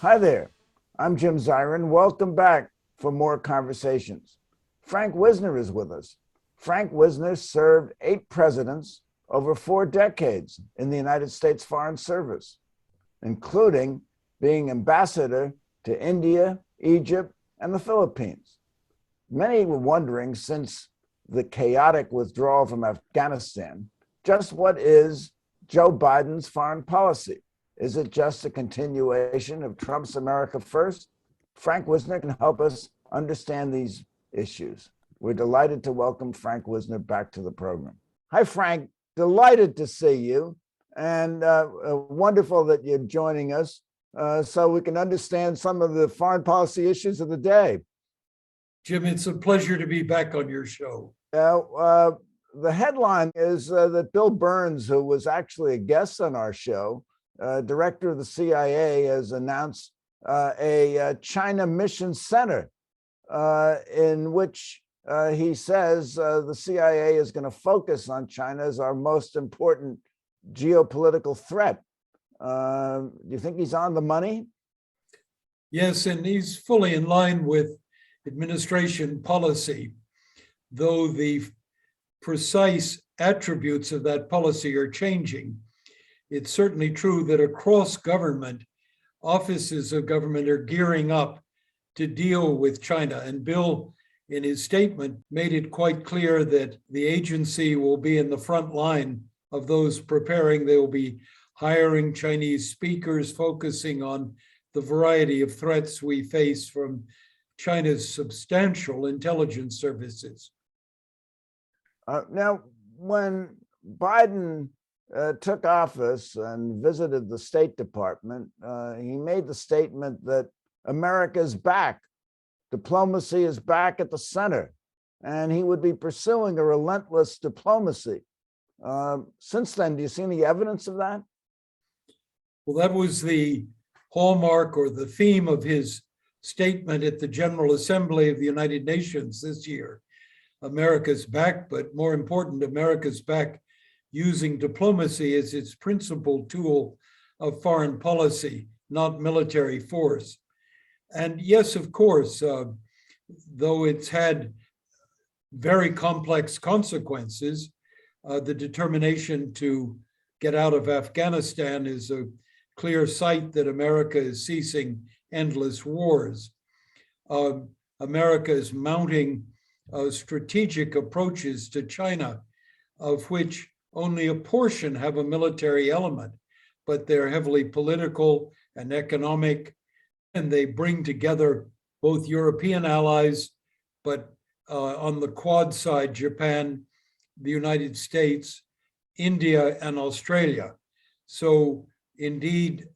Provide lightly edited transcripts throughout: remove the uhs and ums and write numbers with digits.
Hi there, I'm Jim Zirin. Welcome back for more conversations. Frank Wisner is with us. Frank Wisner served 8 presidents over 4 decades in the United States Foreign Service, including being ambassador to India, Egypt, and the Philippines. Many were wondering, since the chaotic withdrawal from Afghanistan, just what is Joe Biden's foreign policy? Is it just a continuation of Trump's America First? Frank Wisner can help us understand these issues. We're delighted to welcome Frank Wisner back to the program. Hi, Frank. Delighted to see you, and wonderful that you're joining us so we can understand some of the foreign policy issues of the day. Jim, it's a pleasure to be back on your show. The headline is that Bill Burns, who was actually a guest on our show, director of the CIA, has announced a China Mission Center in which he says the CIA is going to focus on China as our most important geopolitical threat. Do you think he's on the money? Yes, and he's fully in line with administration policy, though the precise attributes of that policy are changing. It's certainly true that across government, offices of government are gearing up to deal with China. And Bill, in his statement, made it quite clear that the agency will be in the front line of those preparing. They will be hiring Chinese speakers, focusing on the variety of threats we face from China's substantial intelligence services. Now, when Biden took office and visited the State Department, he made the statement that America is back. Diplomacy is back at the center, and he would be pursuing a relentless diplomacy. Since then, do you see any evidence of that? Well, that was the hallmark or the theme of his statement at the General Assembly of the United Nations this year. America's back, but more important, America's back using diplomacy as its principal tool of foreign policy, not military force. And yes, of course, though it's had very complex consequences, the determination to get out of Afghanistan is a clear sight that America is ceasing endless wars. America is mounting strategic approaches to China, of which only a portion have a military element, but they're heavily political and economic, and they bring together both European allies, but on the Quad side, Japan, the United States, India, and Australia. So indeed,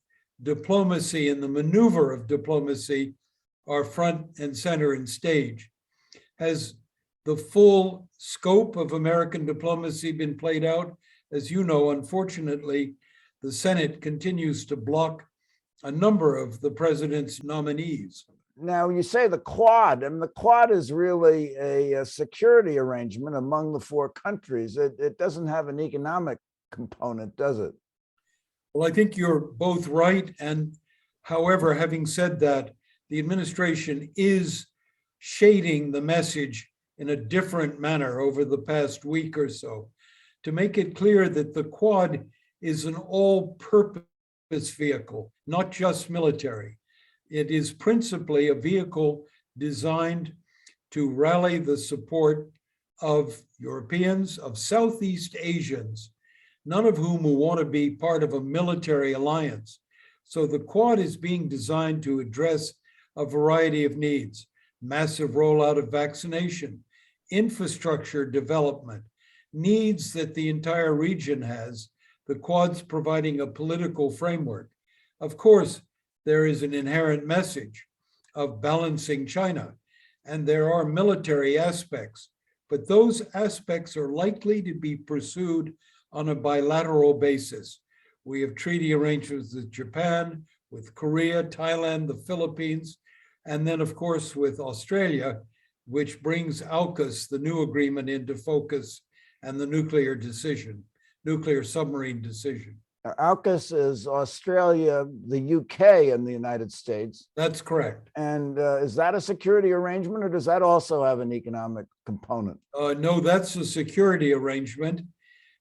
diplomacy and the maneuver of diplomacy are front and center and stage. Has the full scope of American diplomacy been played out? As you know, unfortunately, the Senate continues to block a number of the president's nominees. Now, you say the Quad, and the Quad is really a security arrangement among the 4 countries. It doesn't have an economic component, does it? Well, I think you're both right. And however, having said that, the administration is shading the message in a different manner over the past week or so to make it clear that the Quad is an all-purpose vehicle, not just military. It is principally a vehicle designed to rally the support of Europeans, of Southeast Asians, none of whom will want to be part of a military alliance. So the Quad is being designed to address a variety of needs: massive rollout of vaccination, infrastructure development, needs that the entire region has. The Quad's providing a political framework. Of course, there is an inherent message of balancing China, and there are military aspects, but those aspects are likely to be pursued on a bilateral basis. We have treaty arrangements with Japan, with Korea, Thailand, the Philippines, and then, of course, with Australia, which brings AUKUS, the new agreement, into focus, and the nuclear submarine decision. AUKUS is Australia, the UK, and the United States. That's correct. And is that a security arrangement, or does that also have an economic component? No, that's a security arrangement.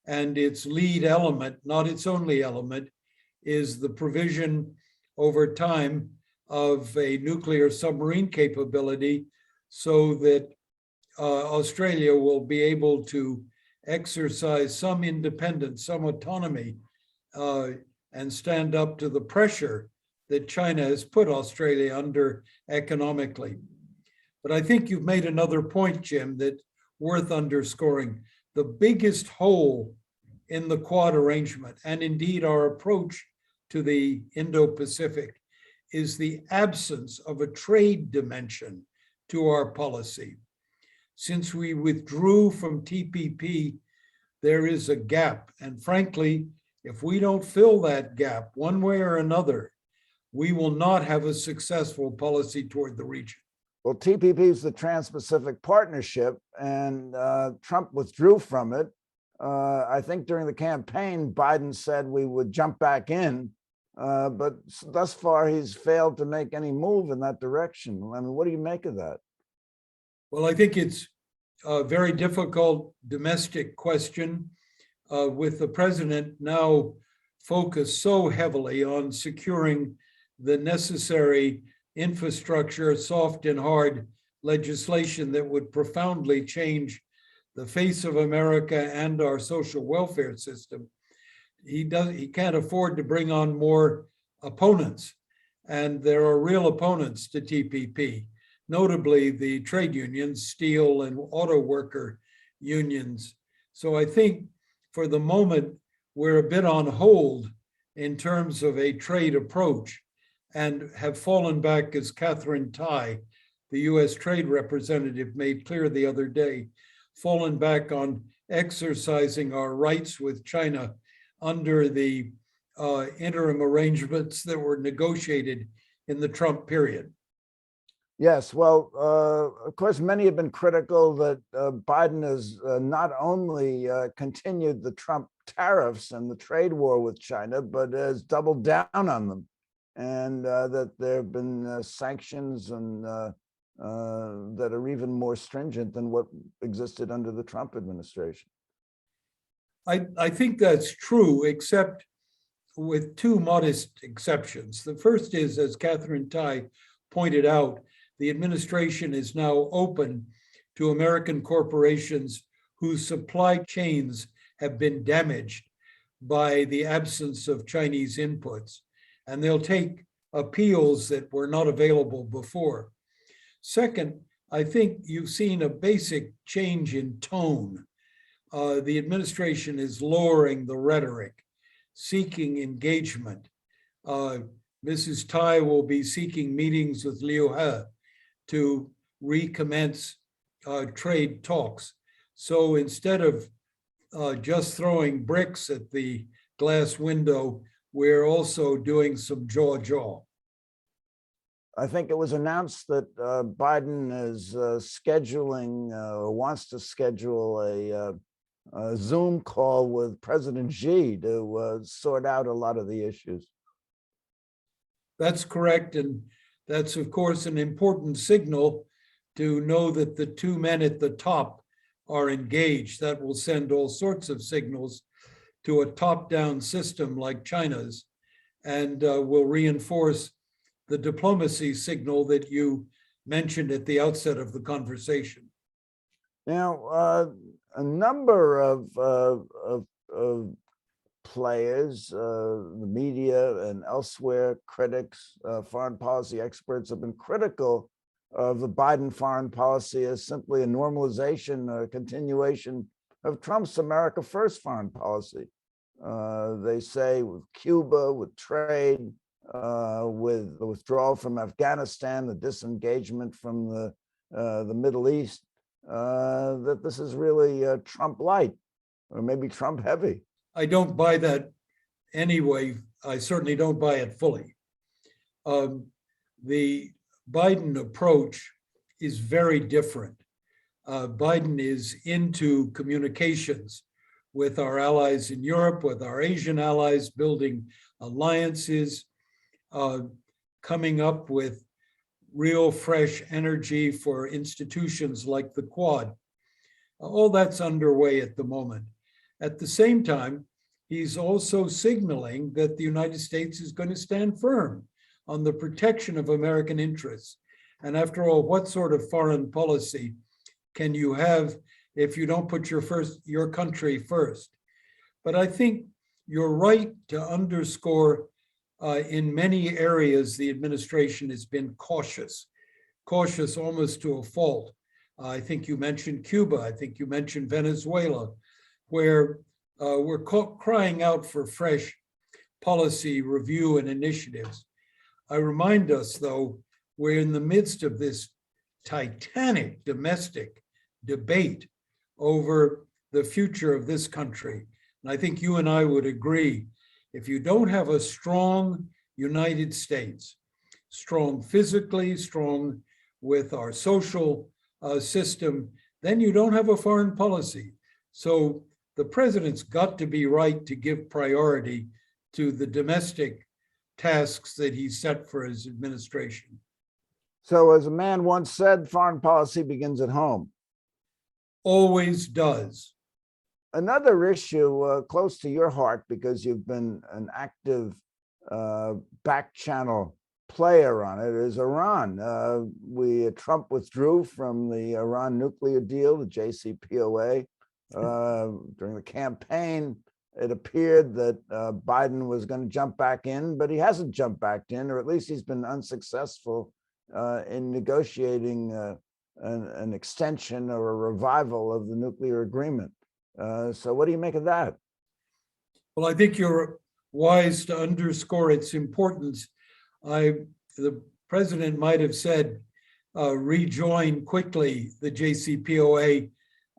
And its lead element, not its only element, is the provision over time of a nuclear submarine capability so that Australia will be able to exercise some independence, some autonomy, and stand up to the pressure that China has put Australia under economically. But I think you've made another point, Jim, that's worth underscoring. The biggest hole in the Quad arrangement, and indeed our approach to the Indo-Pacific, is the absence of a trade dimension to our policy. Since we withdrew from TPP, there is a gap. And frankly, if we don't fill that gap one way or another, we will not have a successful policy toward the region. Well, TPP is the Trans-Pacific Partnership, and Trump withdrew from it. I think during the campaign, Biden said we would jump back in, but thus far he's failed to make any move in that direction. I mean, what do you make of that? Well, I think it's a very difficult domestic question with the president now focused so heavily on securing the necessary infrastructure, soft and hard legislation that would profoundly change the face of America and our social welfare system. He can't afford to bring on more opponents. And there are real opponents to TPP, notably the trade unions, steel and auto worker unions. So I think for the moment, we're a bit on hold in terms of a trade approach and have fallen back, as Catherine Tai, the US trade representative, made clear the other day, fallen back on exercising our rights with China under the interim arrangements that were negotiated in the Trump period. Yes, well, of course, many have been critical that Biden has not only continued the Trump tariffs and the trade war with China, but has doubled down on them, and that there have been sanctions and that are even more stringent than what existed under the Trump administration. I think that's true, except with two modest exceptions. The first is, as Catherine Tai pointed out, the administration is now open to American corporations whose supply chains have been damaged by the absence of Chinese inputs, and they'll take appeals that were not available before. Second, I think you've seen a basic change in tone. The administration is lowering the rhetoric, seeking engagement. Mrs. Tai will be seeking meetings with Liu He to recommence trade talks. So instead of just throwing bricks at the glass window, we're also doing some jaw-jaw. I think it was announced that Biden is scheduling or wants to schedule a Zoom call with President Xi to sort out a lot of the issues. That's correct. And that's, of course, an important signal to know that the two men at the top are engaged. That will send all sorts of signals to a top-down system like China's, and will reinforce the diplomacy signal that you mentioned at the outset of the conversation. Now, a number of players, the media and elsewhere, critics, foreign policy experts have been critical of the Biden foreign policy as simply a normalization or a continuation of Trump's America First foreign policy. They say with Cuba, with trade, with the withdrawal from Afghanistan, the disengagement from the Middle East, that this is really Trump light, or maybe Trump heavy. I don't buy that anyway. I certainly don't buy it fully. The Biden approach is very different. Biden is into communications with our allies in Europe, with our Asian allies, building alliances, coming up with real fresh energy for institutions like the Quad. All that's underway at the moment. At the same time, he's also signaling that the United States is going to stand firm on the protection of American interests. And after all, what sort of foreign policy can you have if you don't put your country first? But I think you're right to underscore in many areas the administration has been cautious almost to a fault. I think you mentioned Cuba. I think you mentioned Venezuela, where we're crying out for fresh policy review and initiatives. I remind us, though, we're in the midst of this titanic domestic debate over the future of this country. And I think you and I would agree, if you don't have a strong United States, strong physically, strong with our social system, then you don't have a foreign policy. So the president's got to be right to give priority to the domestic tasks that he set for his administration. So as a man once said, foreign policy begins at home. Always does. Another issue close to your heart, because you've been an active back channel player on it, is Iran. Trump withdrew from the Iran nuclear deal, the JCPOA. During the campaign, it appeared that Biden was going to jump back in, but he hasn't jumped back in, or at least he's been unsuccessful in negotiating an extension or a revival of the nuclear agreement. So what do you make of that? Well, I think you're wise to underscore its importance. The president might have said, rejoin quickly the JCPOA.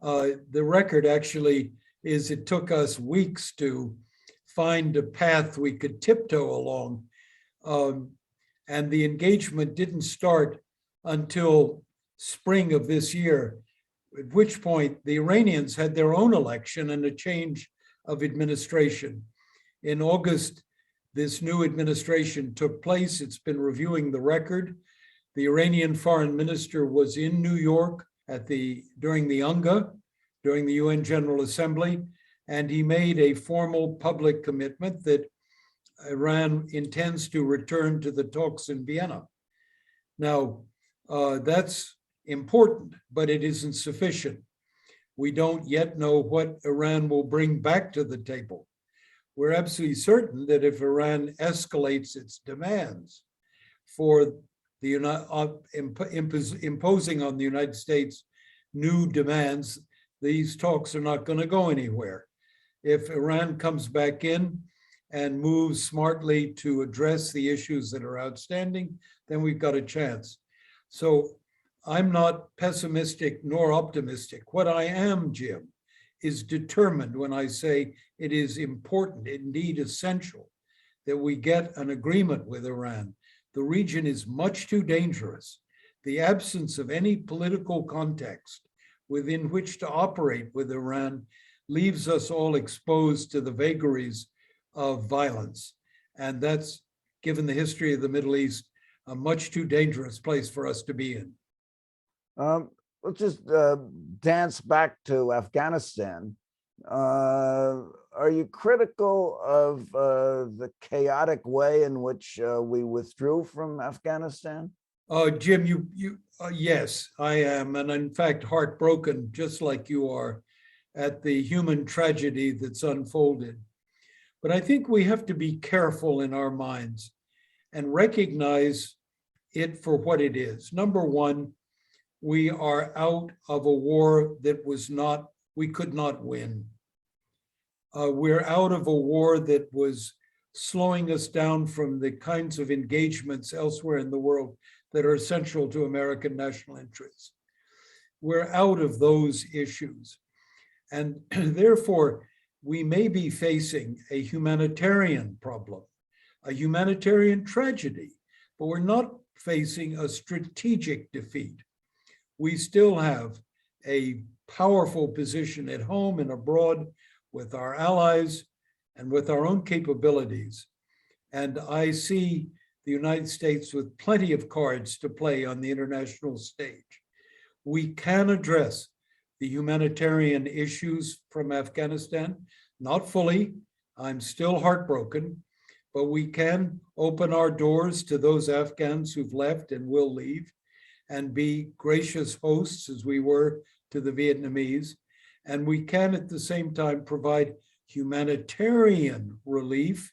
The record actually is it took us weeks to find a path we could tiptoe along. And the engagement didn't start until spring of this year, at which point the Iranians had their own election and a change of administration. In August, this new administration took place. It's been reviewing the record. The Iranian foreign minister was in New York during the UNGA, during the UN General Assembly, and he made a formal public commitment that Iran intends to return to the talks in Vienna. Now, that's important, but it isn't sufficient. We don't yet know what Iran will bring back to the table. We're absolutely certain that if Iran escalates its demands for imposing on the United States new demands, these talks are not going to go anywhere. If Iran comes back in and moves smartly to address the issues that are outstanding, then we've got a chance. So I'm not pessimistic nor optimistic. What I am, Jim, is determined when I say it is important, indeed essential, that we get an agreement with Iran. The region is much too dangerous. The absence of any political context within which to operate with Iran leaves us all exposed to the vagaries of violence. And that's, given the history of the Middle East, a much too dangerous place for us to be in. Let's just dance back to Afghanistan. Are you critical of the chaotic way in which we withdrew from Afghanistan? Jim, yes, I am. And in fact, heartbroken, just like you are, at the human tragedy that's unfolded. But I think we have to be careful in our minds and recognize it for what it is. Number one, we are out of a war that we could not win. We're out of a war that was slowing us down from the kinds of engagements elsewhere in the world that are essential to American national interests. We're out of those issues. And therefore, we may be facing a humanitarian problem, a humanitarian tragedy, but we're not facing a strategic defeat. We still have a powerful position at home and abroad. with our allies, and with our own capabilities. And I see the United States with plenty of cards to play on the international stage. We can address the humanitarian issues from Afghanistan, not fully. I'm still heartbroken, but we can open our doors to those Afghans who've left and will leave and be gracious hosts as we were to the Vietnamese. And we can at the same time provide humanitarian relief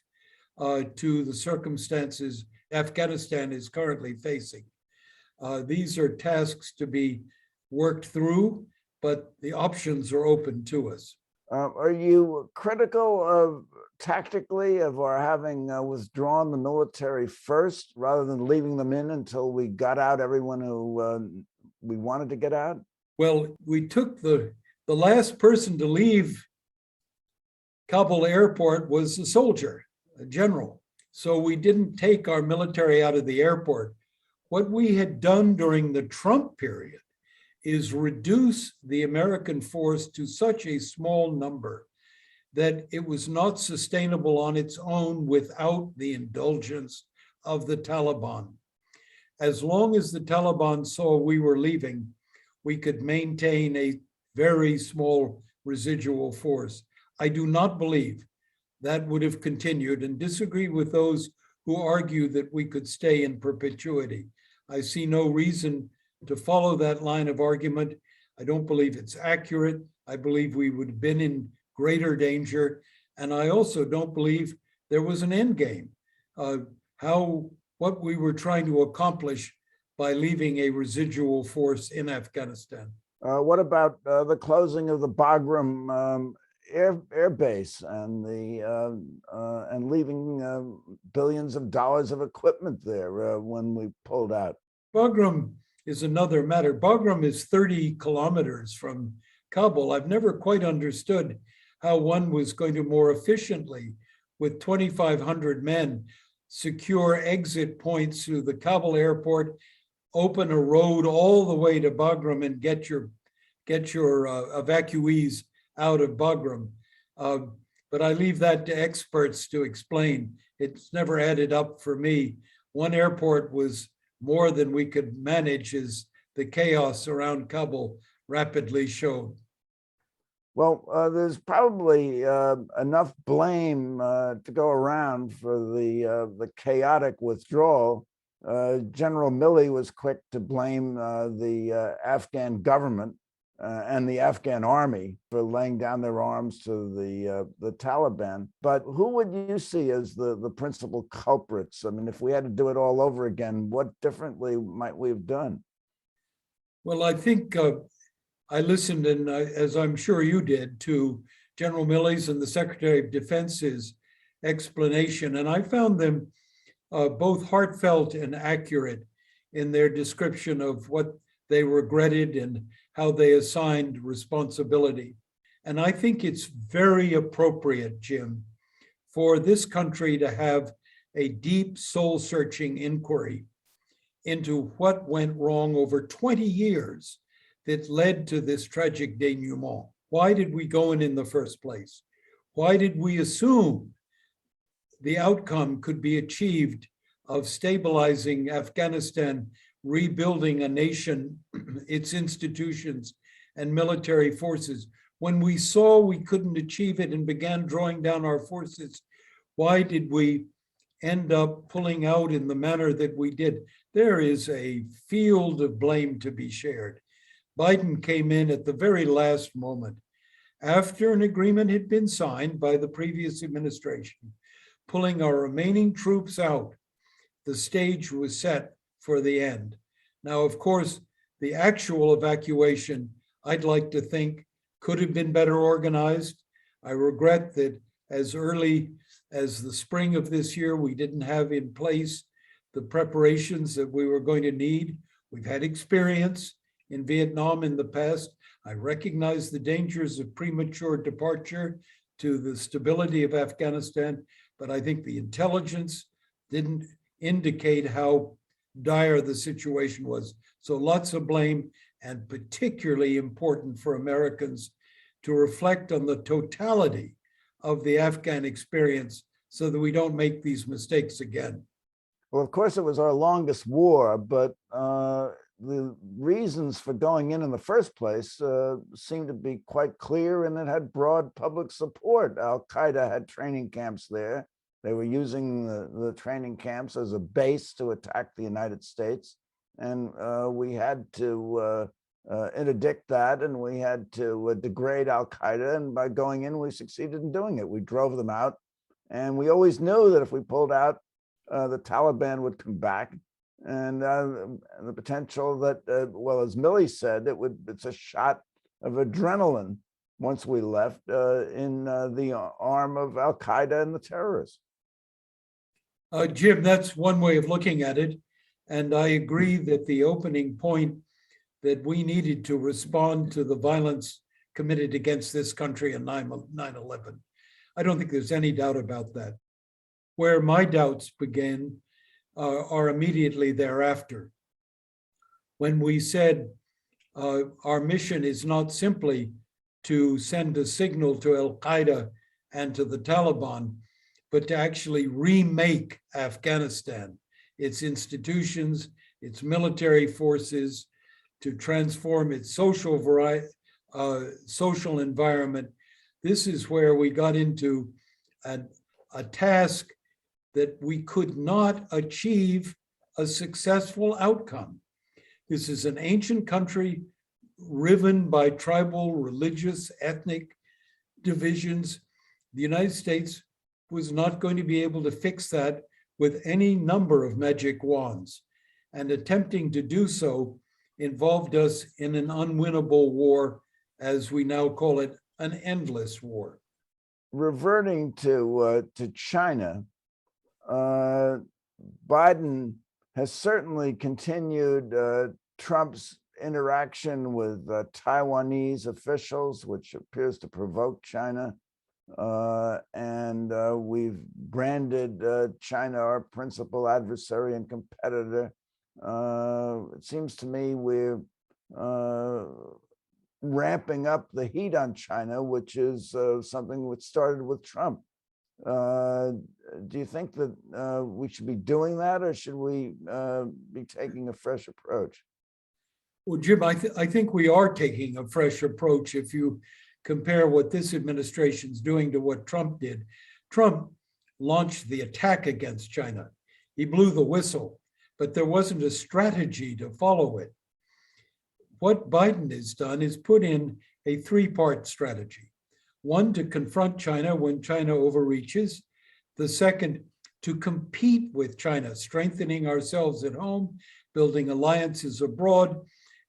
to the circumstances Afghanistan is currently facing. These are tasks to be worked through, but the options are open to us. Are you critical of tactically of our having withdrawn the military first rather than leaving them in until we got out everyone who we wanted to get out? Well, we took the last person to leave Kabul airport was a soldier, a general. So we didn't take our military out of the airport. What we had done during the Trump period is reduce the American force to such a small number that it was not sustainable on its own without the indulgence of the Taliban. As long as the Taliban saw we were leaving, we could maintain a very small residual force. I do not believe that would have continued and disagree with those who argue that we could stay in perpetuity. I see no reason to follow that line of argument. I don't believe it's accurate. I believe we would have been in greater danger. And I also don't believe there was an end game. What we were trying to accomplish by leaving a residual force in Afghanistan. What about the closing of the Bagram air base and and leaving billions of dollars of equipment there when we pulled out? Bagram is another matter. Bagram is 30 kilometers from Kabul. I've never quite understood how one was going to more efficiently, with 2,500 men, secure exit points through the Kabul airport, open a road all the way to Bagram and get your evacuees out of Bagram. But I leave that to experts to explain. It's never added up for me. One airport was more than we could manage, as the chaos around Kabul rapidly showed. Well, there's probably enough blame to go around for the chaotic withdrawal. General Milley was quick to blame the Afghan government and the Afghan army for laying down their arms to the Taliban. But who would you see as the principal culprits? I mean, if we had to do it all over again, what differently might we have done? Well, I think I listened, and as I'm sure you did, to General Milley's and the Secretary of Defense's explanation, and I found them both heartfelt and accurate in their description of what they regretted and how they assigned responsibility. And I think it's very appropriate, Jim, for this country to have a deep soul-searching inquiry into what went wrong over 20 years that led to this tragic denouement. Why did we go in the first place? Why did we assume the outcome could be achieved of stabilizing Afghanistan, rebuilding a nation, its institutions and military forces? When we saw we couldn't achieve it and began drawing down our forces, why did we end up pulling out in the manner that we did? There is a field of blame to be shared. Biden came in at the very last moment, after an agreement had been signed by the previous administration, pulling our remaining troops out. The stage was set for the end. Now, of course, the actual evacuation, I'd like to think, could have been better organized. I regret that as early as the spring of this year, we didn't have in place the preparations that we were going to need. We've had experience in Vietnam in the past. I recognize the dangers of premature departure to the stability of Afghanistan, but I think the intelligence didn't indicate how dire the situation was. So lots of blame, and particularly important for Americans to reflect on the totality of the Afghan experience so that we don't make these mistakes again. Well, of course, it was our longest war, but the reasons for going in the first place seemed to be quite clear, and it had broad public support. Al-Qaeda had training camps there. They were using the training camps as a base to attack the United States. And we had to interdict that, and we had to degrade Al-Qaeda. And by going in, we succeeded in doing it. We drove them out. And we always knew that if we pulled out, the Taliban would come back. And the potential that, well, as Millie said, it's a shot of adrenaline once we left in the arm of Al-Qaeda and the terrorists. Jim, that's one way of looking at it. And I agree that the opening point that we needed to respond to the violence committed against this country on 9/11. I don't think there's any doubt about that. Where my doubts begin are immediately thereafter. When we said our mission is not simply to send a signal to Al-Qaeda and to the Taliban, but to actually remake Afghanistan, its institutions, its military forces, to transform its social environment. This is where we got into a task that we could not achieve a successful outcome. This is an ancient country riven by tribal, religious, ethnic divisions. The United States was not going to be able to fix that with any number of magic wands. And attempting to do so involved us in an unwinnable war, as we now call it, an endless war. Reverting to China, Biden has certainly continued Trump's interaction with Taiwanese officials, which appears to provoke China. And we've branded China our principal adversary and competitor. It seems to me we're ramping up the heat on China, which is something which started with Trump. Do you think that we should be doing that, or should we be taking a fresh approach? Well, Jim, I think we are taking a fresh approach if you compare what this administration's doing to what Trump did. Trump launched the attack against China. He blew the whistle, but there wasn't a strategy to follow it. What Biden has done is put in a three-part strategy. One, to confront China when China overreaches. The second, to compete with China, strengthening ourselves at home, building alliances abroad,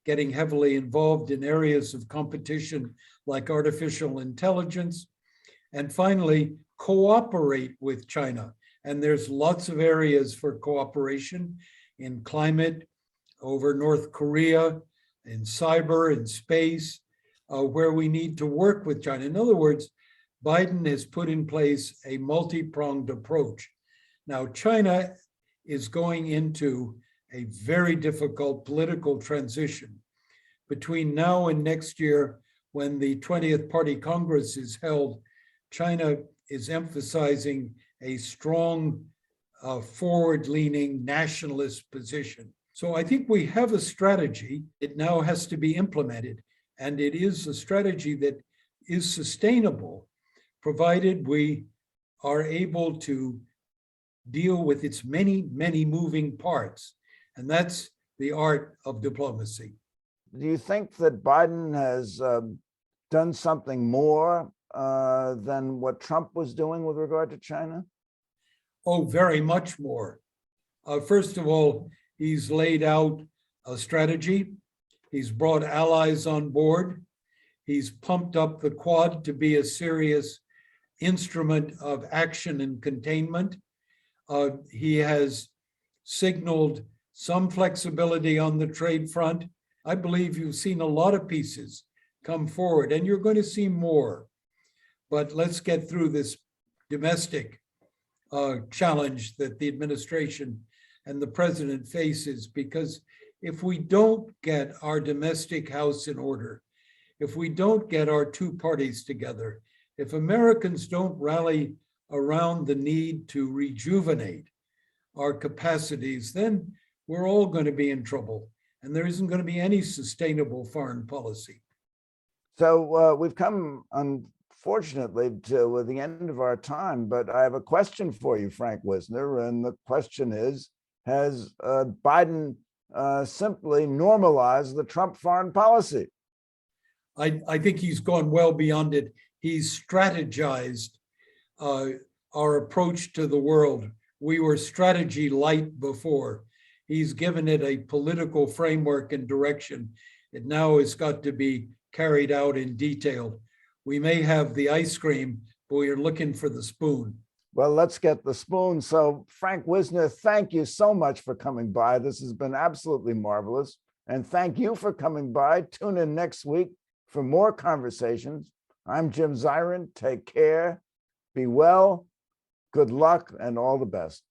getting heavily involved in areas of competition like artificial intelligence. And finally, cooperate with China. And there's lots of areas for cooperation in climate, over North Korea, in cyber, in space, where we need to work with China. In other words, Biden has put in place a multi-pronged approach. Now, China is going into a very difficult political transition between now and next year, when the 20th Party Congress is held. China is emphasizing a strong, forward-leaning nationalist position. So I think we have a strategy. It now has to be implemented, and it is a strategy that is sustainable, provided we are able to deal with its many, many moving parts. And that's the art of diplomacy. Do you think that Biden has done something more than what Trump was doing with regard to China? Oh, very much more. First of all, he's laid out a strategy. He's brought allies on board. He's pumped up the Quad to be a serious instrument of action and containment. He has signaled some flexibility on the trade front. I believe you've seen a lot of pieces come forward, and you're going to see more. But let's get through this domestic challenge that the administration and the president faces, because if we don't get our domestic house in order, if we don't get our two parties together, if Americans don't rally around the need to rejuvenate our capacities, then we're all going to be in trouble. And there isn't going to be any sustainable foreign policy. So we've come, unfortunately, to the end of our time, but I have a question for you, Frank Wisner. And the question is, has Biden simply normalized the Trump foreign policy? I think he's gone well beyond it. He's strategized our approach to the world. We were strategy light before. He's given it a political framework and direction. It now has got to be carried out in detail. We may have the ice cream, but we're looking for the spoon. Well, let's get the spoon. So, Frank Wisner, thank you so much for coming by. This has been absolutely marvelous. And thank you for coming by. Tune in next week for more conversations. I'm Jim Zirin. Take care. Be well. Good luck and all the best.